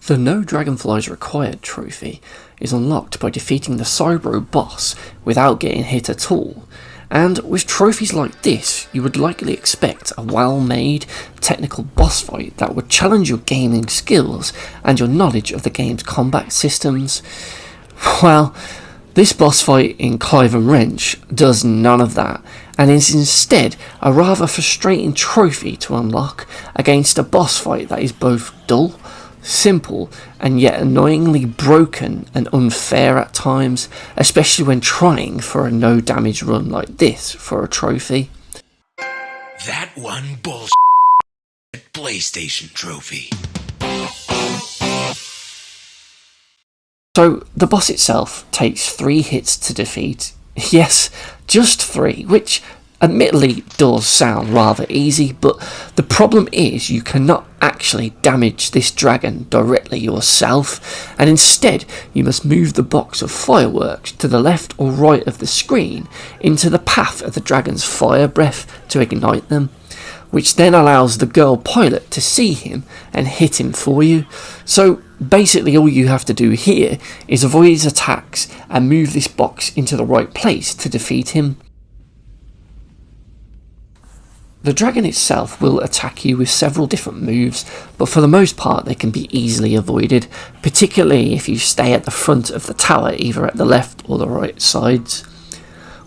The No Dragonflies Required Trophy is unlocked by defeating the Cybro boss without getting hit at all, and with trophies like this you would likely expect a well-made technical boss fight that would challenge your gaming skills and your knowledge of the game's combat systems. Well, this boss fight in CLIVE WRENCH does none of that, and is instead a rather frustrating trophy to unlock against a boss fight that is both dull, simple, and yet annoyingly broken and unfair at times, especially when trying for a no damage run like this for a trophy. That one bullshit PlayStation trophy. So the boss itself takes 3 hits to defeat. Yes, just 3, which admittedly does sound rather easy, but the problem is you cannot actually damage this dragon directly yourself, and instead you must move the box of fireworks to the left or right of the screen into the path of the dragon's fire breath to ignite them, which then allows the girl pilot to see him and hit him for you. So basically all you have to do here is avoid his attacks and move this box into the right place to defeat him. The dragon itself will attack you with several different moves, but for the most part they can be easily avoided, particularly if you stay at the front of the tower, either at the left or the right sides.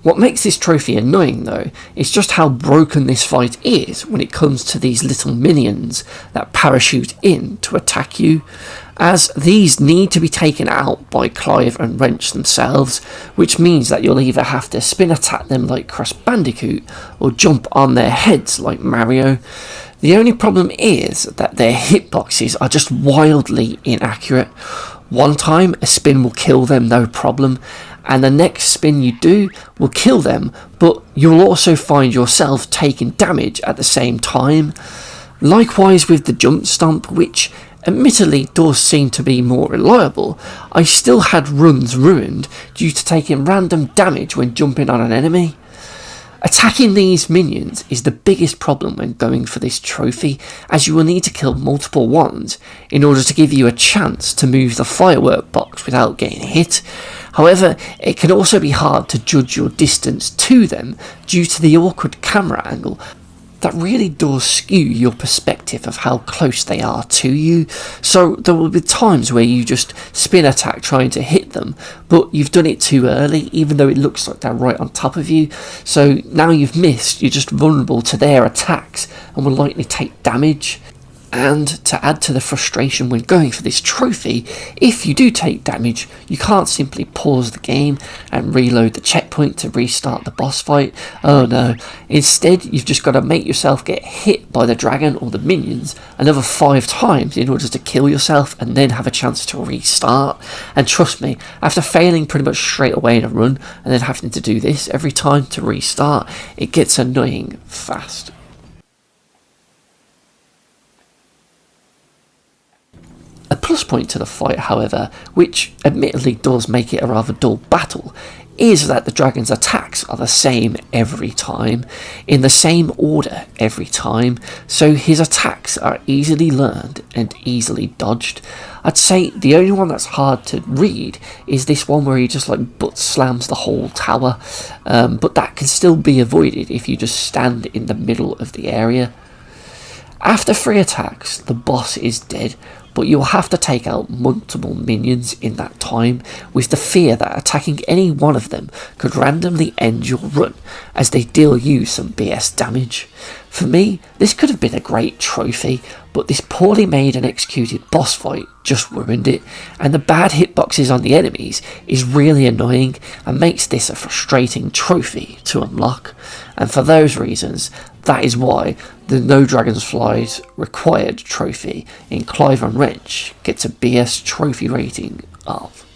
What makes this trophy annoying though is just how broken this fight is when it comes to these little minions that parachute in to attack you, as these need to be taken out by Clive and Wrench themselves, which means that you'll either have to spin attack them like Crash Bandicoot or jump on their heads like Mario. The only problem is that their hitboxes are just wildly inaccurate. One time a spin will kill them no problem, and the next spin you do will kill them, but you'll also find yourself taking damage at the same time. Likewise with the jump stomp, which admittedly does seem to be more reliable, I still had runs ruined due to taking random damage when jumping on an enemy. Attacking these minions is the biggest problem when going for this trophy, as you will need to kill multiple ones in order to give you a chance to move the firework box without getting hit. However, it can also be hard to judge your distance to them due to the awkward camera angle that really does skew your perspective of how close they are to you. So there will be times where you just spin attack trying to hit them, but you've done it too early even though it looks like they're right on top of you. So now you've missed, you're just vulnerable to their attacks and will likely take damage. And to add to the frustration when going for this trophy, if you do take damage, you can't simply pause the game and reload the checkpoint to restart the boss fight. Oh no, instead you've just got to make yourself get hit by the dragon or the minions another 5 times in order to kill yourself and then have a chance to restart. And trust me, after failing pretty much straight away in a run and then having to do this every time to restart, it gets annoying fast. A plus point to the fight, however, which admittedly does make it a rather dull battle, is that the dragon's attacks are the same every time, in the same order every time, so his attacks are easily learned and easily dodged. I'd say the only one that's hard to read is this one where he just like butt slams the whole tower, but that can still be avoided if you just stand in the middle of the area. After 3 attacks, the boss is dead, but you'll have to take out multiple minions in that time, with the fear that attacking any one of them could randomly end your run as they deal you some BS damage. For me, this could have been a great trophy, but this poorly made and executed boss fight just ruined it, and the bad hitboxes on the enemies is really annoying and makes this a frustrating trophy to unlock. And for those reasons, that is why the No Dragonflies Required Trophy in CLIVE WRENCH gets a BS trophy rating of